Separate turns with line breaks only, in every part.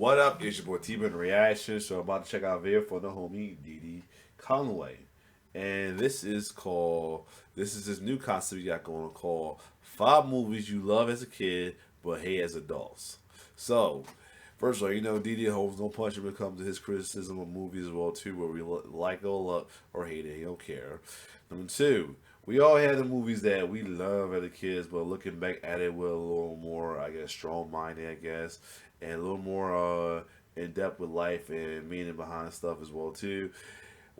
What up? It's your boy T-Man Reaction. So I'm about to check out a video for the homie Didi Conway. And this is this new concept we got going called 5 movies you love as a kid but hate as adults. So, first of all, Didi holds no punch when it comes to his criticism of movies as well too, where we like or love or hate it, he don't care. Number two, we all had the movies that we love as a kids, but looking back at it with a little more, I guess, strong minded, I guess, and a little more in depth with life and meaning behind stuff as well too.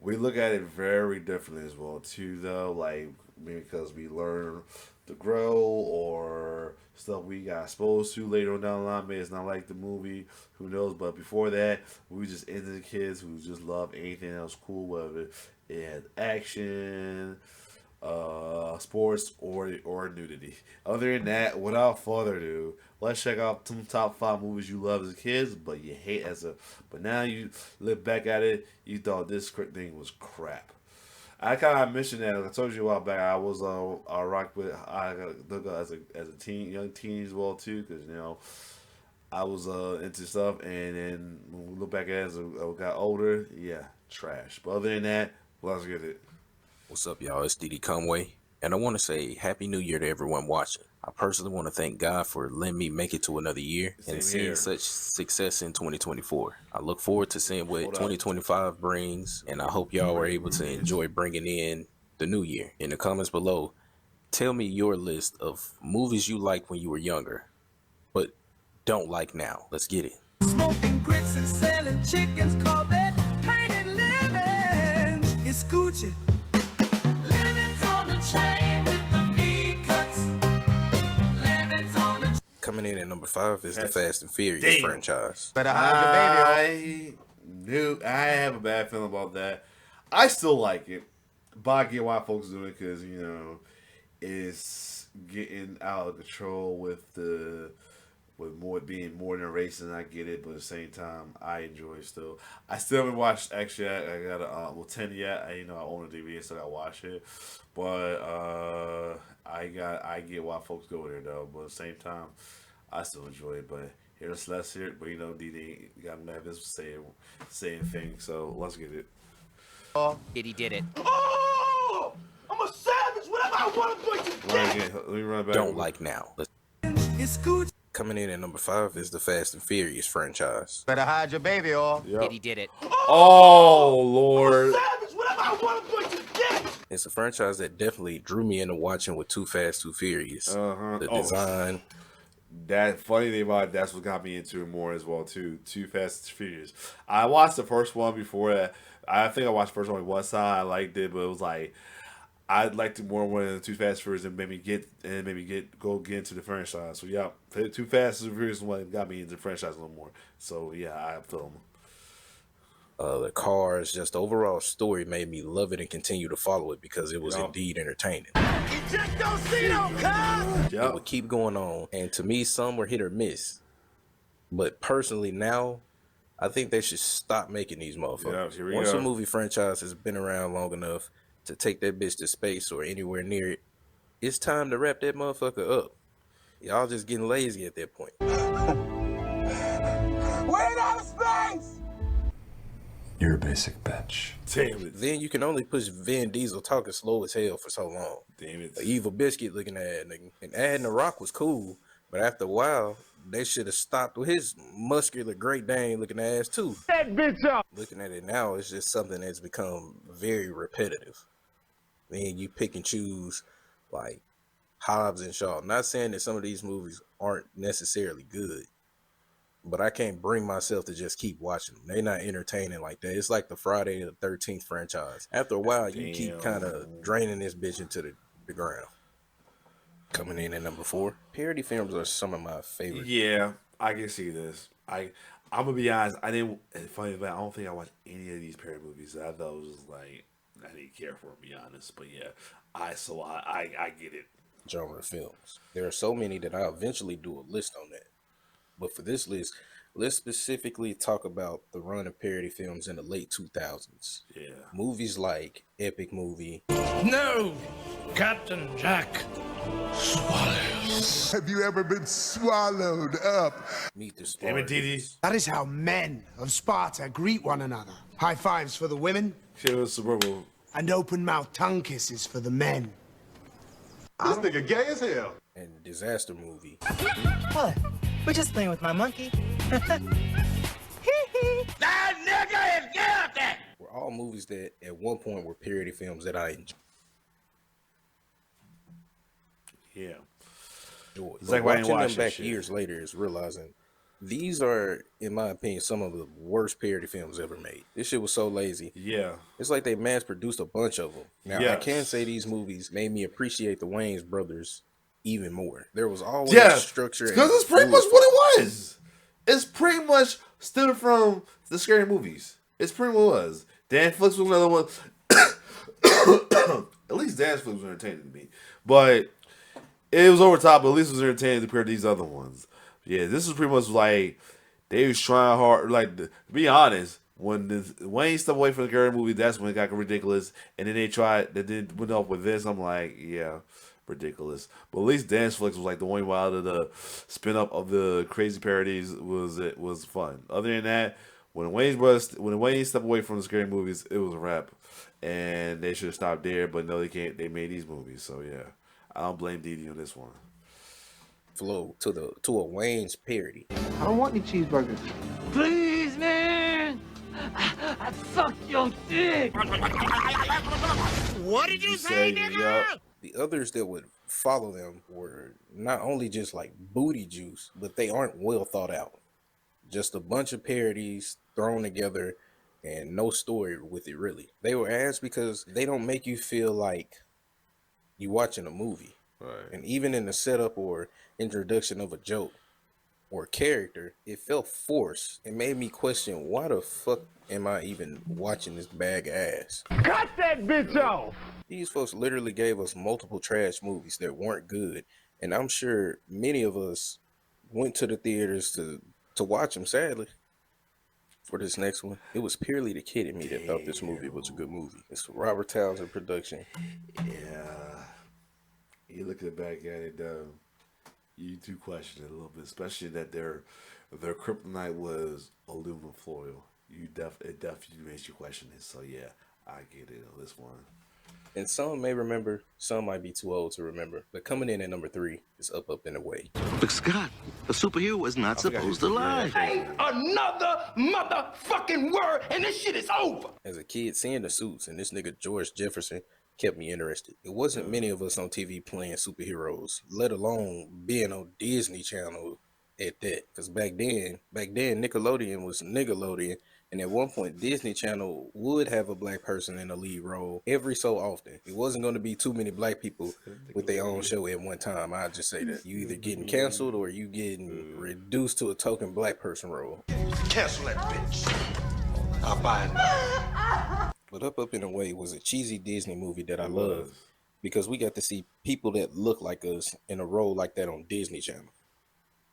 We look at it very differently as well too, though. Like because we learn to grow or stuff we got exposed to later on down the line. Maybe it's not like the movie, who knows? But before that, we just into the kids who just love anything else cool, whether it had action, sports, or nudity. Other than that, without further ado, let's check out some top 5 movies you love as kids, but you hate as a. But now you look back at it, you thought this thing was crap. I kind of mentioned that. I told you a while back. I was I rocked with I look as a teen, young teen as well too, because I was into stuff, and then when we look back at it as I got older, yeah, trash. But other than that, let's get it.
What's up, y'all? It's Didi Conway, and I want to say Happy New Year to everyone watching. I personally want to thank God for letting me make it to another year and
Same
seeing
here.
such success in 2024. I look forward to seeing what
Hold up.
2025 brings, and I hope y'all were able to enjoy bringing in the new year. In the comments below, tell me your list of movies you liked when you were younger, but don't like now. Let's get it.
Smoking grits and selling chickens, call that painted living. It's Gucci. Living's on the chain with the V cuts. Living's on the
Coming in at number 5 is the
That's-
Fast and Furious
Damn.
franchise.
Better hide your baby.
I knew I have a bad feeling about that. I still like it, but I get why folks do it because it's getting out of control with more being more than racing. I get it, but at the same time, I enjoy it still. I still haven't watched. Actually, I got a 10 yet. I own a DVD, so I got to watch it. But I get why folks go there though. But at the same time, I still enjoy it. But here's less here. But DD got to have this saying thing. So let's get it.
Diddy did it.
Oh! I'm a savage. Whatever I want to put you
Run again. Let me run it back.
Don't like now.
It's Gucci.
Coming in at number 5 is the Fast and Furious franchise.
Better hide your baby or.
Yep.
Diddy did it.
Oh Lord.
Savage. Whatever I want to put you
It's a franchise that definitely drew me into watching with Too Fast, Too Furious.
Uh-huh.
The
Oh.
design,
That funny thing about it, that's what got me into it more as well too. Too Fast and Furious. I watched the first one before that. I think I watched the first one one time. I liked it, but it was like I liked it more when Too Fast and Furious and maybe get into the franchise. So yeah, Too Fast and Furious one got me into the franchise a little more. So yeah, I feel them.
the cars, just the overall story made me love it and continue to follow it because it was
Yeah.
indeed entertaining.
Eject those Cito, cuz.
It
Yeah.
would keep going on, and to me, some were hit or miss. But personally, now I think they should stop making these motherfuckers.
Yeah, here we
Once
go.
a movie franchise has been around long enough to take that bitch to space or anywhere near it, it's time to wrap that motherfucker up. Y'all just getting lazy at that point.
Wait out of space.
You're a basic bitch.
Damn it.
Then you can only push Vin Diesel talking slow as hell for so long.
Damn it.
The evil biscuit looking at it, nigga. And adding The Rock was cool, but after a while, they should have stopped with his muscular Great Dane looking ass too.
That bitch up.
Looking at it now, it's just something that's become very repetitive. Then you pick and choose like Hobbs and Shaw. Not saying that some of these movies aren't necessarily good, but I can't bring myself to just keep watching them. They're not entertaining like that. It's like the Friday the 13th franchise. After a while, you keep
Damn.
kind of draining this bitch into the ground. Coming in at number 4, parody films are some of my favorite.
Yeah, I can see this. I'm gonna be honest. I didn't. It's funny, but I don't think I watched any of these parody movies. I thought it was just like I didn't care for it, to be honest. But yeah, I get it.
Genre films. There are so many that I'll eventually do a list on that. But for this list, Let's specifically talk about the run of parody films in the late 2000s.
Yeah.
Movies like Epic Movie,
No, Captain Jack swallows.
Have you ever been swallowed up?
Meet the
Damn it, Didi.
Spartans,
That is how men of Sparta greet one another. High fives for the women,
Shit was suburban.
and open-mouthed tongue kisses for the men.
This nigga gay as hell.
and Disaster Movie.
What? We're just playing with my monkey.
Were all movies that at one point were parody films that I
Yeah.
enjoyed.
It's like
But
why I ain't
watching them
watch that
back
shit.
years later is realizing these are, in my opinion, some of the worst parody films ever made. This shit was so lazy.
Yeah.
It's like they mass produced a bunch of them. Now, I
Yes.
can say these movies made me appreciate the Wayans brothers even more. There was always
Yeah.
structure.
Because it's pretty much what it was. It's pretty much still from the scary movies. It's pretty much what it was. Dan Flicks was another one. At least Dan Flicks was entertaining to me. But it was over top, but at least it was entertaining compared to these other ones. Yeah, this is pretty much like they was trying hard. Like, to be honest, when the Wayne stepped away from the scary movie, that's when it got ridiculous. And then they went up with this. I'm like, yeah, ridiculous. But at least Dance Flicks was like the one out of the spin up of the crazy parodies was fun. Other than that, when Wayne stepped away from the scary movies, it was a wrap. And they should have stopped there, but no, they can't. They made these movies, so yeah, I don't blame Didi on this one.
Flow to a Wayne's parody.
I don't want any cheeseburgers.
Please, man. I suck your dick.
What did you say, nigga?
Yup.
The others that would follow them were not only just like booty juice, but they aren't well thought out. Just a bunch of parodies thrown together and no story with it really. They were asked because they don't make you feel like you watching a movie.
Right.
And even in the setup or introduction of a joke or character, it felt forced. It made me question, why the fuck am I even watching this bag of ass?
Cut that bitch off.
These folks literally gave us multiple trash movies that weren't good, and I'm sure many of us went to the theaters to watch them. Sadly, for this next one, it was purely the kid in me that thought this movie was a good movie. It's Robert Townsend production.
Yeah. You look back at it, you do question it a little bit, especially that their kryptonite was aluminum foil. It definitely makes you question it. So yeah, I get it on this one.
And some may remember, some might be too old to remember. But coming in at number 3 is Up, Up, and Away.
But Scott, a superhero is not supposed to lie.
Another motherfucking word, and this shit is over.
As a kid, seeing the suits and this nigga George Jefferson kept me interested. It wasn't many of us on TV playing superheroes, let alone being on Disney Channel at that. Because back then Nickelodeon was Nickelodeon, and at one point Disney Channel would have a black person in a lead role every so often. It wasn't going to be too many black people with their own show at one time. I'd just say that you either getting canceled or you getting reduced to a token black person role.
Cancel that bitch. I'll buy it.
But Up, Up, and Away was a cheesy Disney movie that I love because we got to see people that look like us in a role like that on Disney Channel.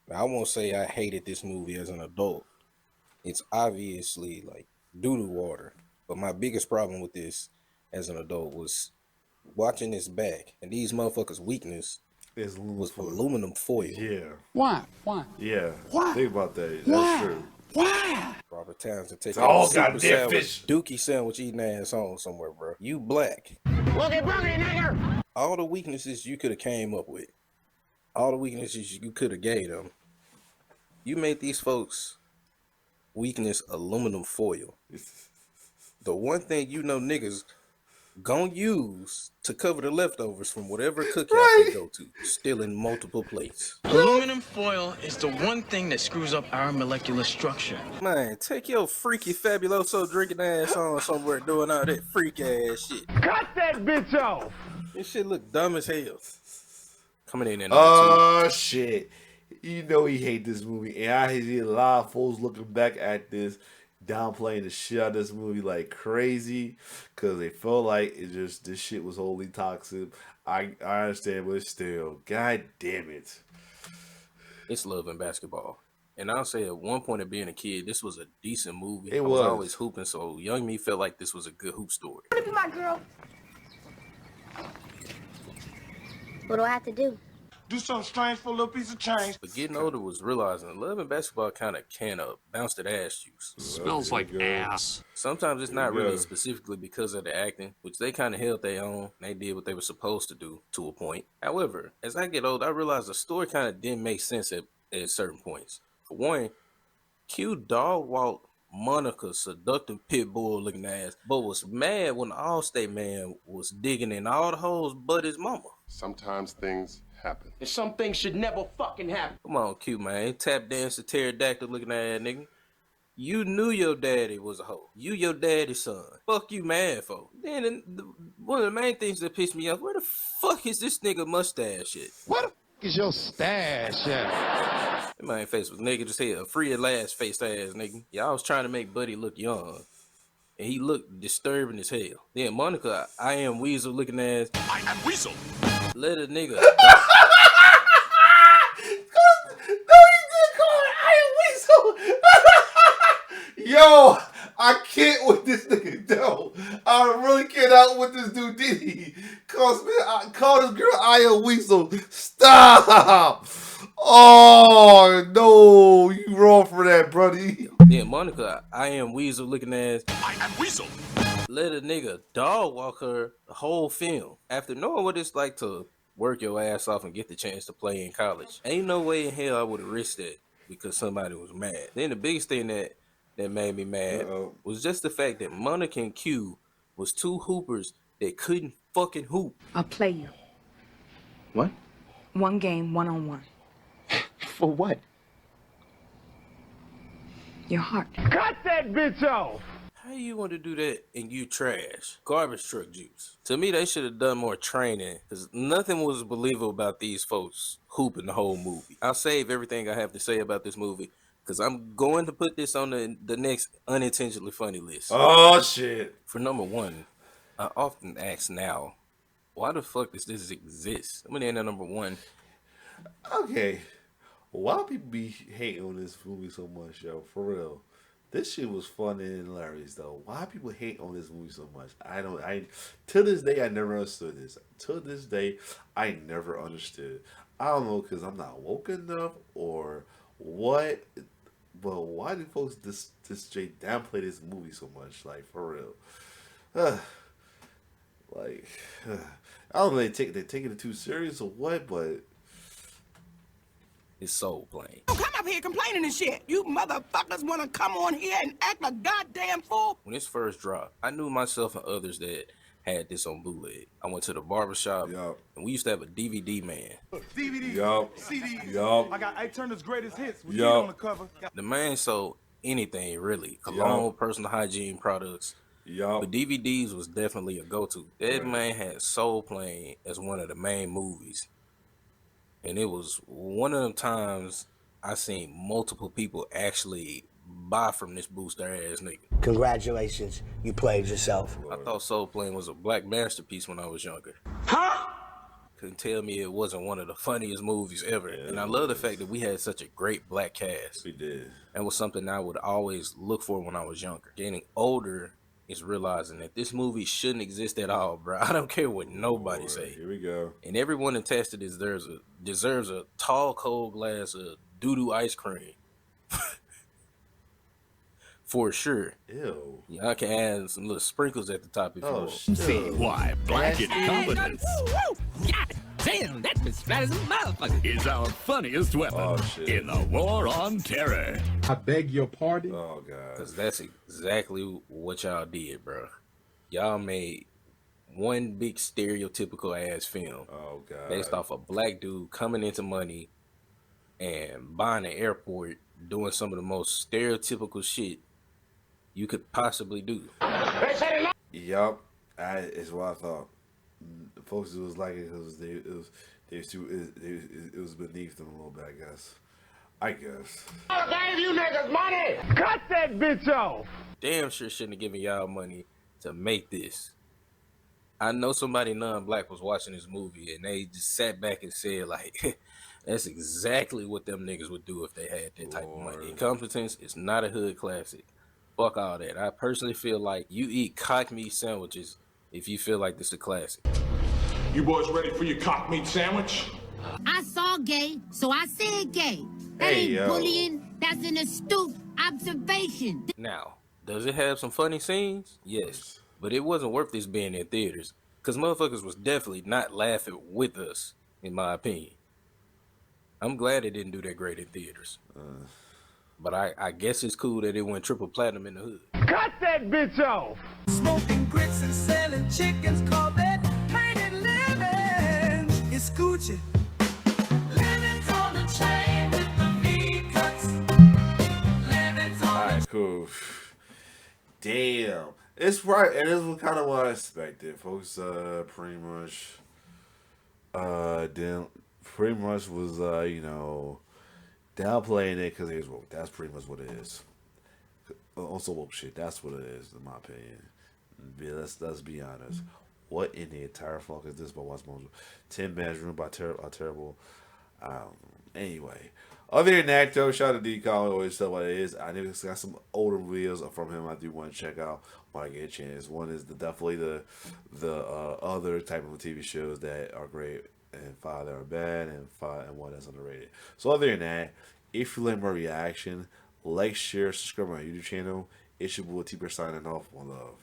Now, I won't say I hated this movie as an adult. It's obviously like doo-doo water. But my biggest problem with this as an adult was watching this back. And these motherfuckers' weakness
It's
was aluminum foil.
Yeah.
Why? Why?
Yeah.
Why?
Think about that.
Why?
That's true.
Why?
Robert Townsend taking
Oh,
a super
goddamn
sandwich,
fish.
dookie sandwich eating ass on somewhere, bro. You black. All the weaknesses you could have came up with, all the weaknesses you could have gave them, you made these folks weakness aluminum foil. The one thing you know niggas gonna use to cover the leftovers from whatever cookout they go to, stealing multiple plates.
Aluminum foil is the one thing that screws up our molecular structure.
Man, take your freaky fabuloso drinking ass on somewhere doing all that freak ass shit.
Cut that bitch off.
This shit look dumb as hell. Coming in at number
Oh shit! You know he hate this movie, and I see a lot of fools looking back at this, downplaying the shit out of this movie like crazy, because they felt like this shit was wholly toxic. I understand, but still, god damn it.
2. It's Love and Basketball. And I'll say at one point of being a kid, this was a decent movie.
It
I was
was.
always hooping, so young me felt like this was a good hoop story.
Be my girl. What do I have to do?
Do something strange for a little piece of change.
But getting older was realizing love and basketball kind of can bounce that ass juice.
Smells like ass.
Sometimes it's not
Yeah.
really specifically because of the acting, which they kind of held their own. They did what they were supposed to do to a point. However, as I get older, I realized the story kind of didn't make sense at certain points. For one, Q dog walked Monica's seductive pit bull looking ass, but was mad when the Allstate man was digging in all the holes but his mama.
Sometimes things happen.
And some things should never fucking happen.
Come on, Q, man. Tap dance the pterodactyl looking ass nigga. You knew your daddy was a hoe. You your daddy's son. Fuck you mad for. Then one of the main things that pissed me off, where the fuck is this nigga mustache shit?
What the f is your stash at?
That man face was nigga just had a free at last face ass nigga. Y'all was trying to make Buddy look young. And he looked disturbing as hell. Then Monica, I am Weasel looking ass.
I am Weasel.
Let a nigga.
No, he did call it I am Weasel. Yo, I can't with this nigga, though. I really cannot with this dude, Diddy. Cause, man, I call this girl I am Weasel. Stop. Oh, no. You wrong for that, buddy.
Then Monica, I am Weasel looking ass.
I am Weasel.
Let a nigga dog walk her the whole film. After knowing what it's like to work your ass off and get the chance to play in college, ain't no way in hell I would have risked that because somebody was mad. Then the biggest thing that made me mad was just the fact that Monica and Q was two hoopers that couldn't fucking hoop.
I'll play you.
What?
One game, one-on-one.
For what?
Your heart.
Cut that bitch off.
How you want to do that and you trash? Garbage truck juice. To me, they should have done more training because nothing was believable about these folks hooping the whole movie. I'll save everything I have to say about this movie because I'm going to put this on the next unintentionally funny list.
Oh, shit.
For number one, I often ask now, why the fuck does this exist? I'm gonna end at number one.
Okay. Why people be hating on this movie so much, yo? For real. This shit was fun and hilarious, though. Why people hate on this movie so much? To this day, I never understood this. To this day, I never understood. I don't know, because I'm not woke enough or what, but why do folks just straight downplay this movie so much? Like, for real. I don't know if they're taking it too serious or what, but
It's Soul Plane.
Don't come up here complaining and shit. You motherfuckers want to come on here and act a goddamn fool?
When this first dropped, I knew myself and others that had this on bootleg. I went to the barbershop, and we used to have a DVD man.
DVD,
Yup.
CD.
Yup.
I got Ike Turner's greatest hits with
Yup.
you on the cover.
The man sold anything, really. Cologne, personal hygiene products. But DVDs was definitely a go-to. That man had Soul Plane as one of the main movies. And it was one of them times I seen multiple people actually buy from this booster ass nigga.
Congratulations, you played yourself.
I thought Soul Plane was a black masterpiece when I was younger.
Huh?
Couldn't tell me it wasn't one of the funniest movies ever. And I love the fact that we had such a great black cast.
We did.
And was something I would always look for when I was younger. Getting older is realizing that this movie shouldn't exist at all, bro. I don't care what nobody say.
Here we go.
And everyone attached to this deserves a tall, cold glass of doo-doo ice cream. For sure.
Ew.
Yeah, I can add some little sprinkles at the top if you want.
See why black incompetence
God damn, that bitch fat as a motherfucker.
is our funniest weapon in the war on terror.
I beg your pardon?
Oh, God.
Because that's exactly what y'all did, bro. Y'all made one big stereotypical ass film.
Oh, God.
Based off a black dude coming into money and buying an airport, doing some of the most stereotypical shit you could possibly do.
Yup. It's what I thought. The folks who was like it because it was beneath them a little bit, I guess.
I gave you niggas money! Cut that bitch off!
Damn sure shouldn't have given y'all money to make this. I know somebody non-black was watching this movie and they just sat back and said like, That's exactly what them niggas would do if they had that type of money. Incompetence is not a hood classic. Fuck all that. I personally feel like you eat cock meat sandwiches if you feel like this is a classic.
You boys ready for your cock meat sandwich?
I saw gay, so I said gay. That
Hey,
ain't
yo.
bullying. That's an astute observation.
Now, does it have some funny scenes? Yes. But it wasn't worth this being in theaters. Because motherfuckers was definitely not laughing with us, in my opinion. I'm glad it didn't do that great in theaters. But I guess it's cool that it went triple platinum in the hood.
Cut that bitch off!
Smoking grits and selling chickens, call that painted living. It's Gucci. Living's on the chain with the V cuts. Living's on
Alright, cool. Damn. It's right, and this was kind of what I expected. Folks, pretty much was, you know, downplaying it because he's woke. That's pretty much what it is. Also woke shit. That's what it is, in my opinion. Let's be honest. What in the entire fuck is this by Watch Mojo? 10 Bedroom by Terrible. I don't know. Anyway. Other than that, though, shout out to D. Collin, always tell what it is. I know got some older videos from him I do want to check out when I get a chance. One is definitely the other type of TV shows that are great, and 5 that are bad, and 1 that's underrated. So other than that, if you like my reaction, like, share, subscribe to my YouTube channel. It's your boy T-Bear signing off. One love.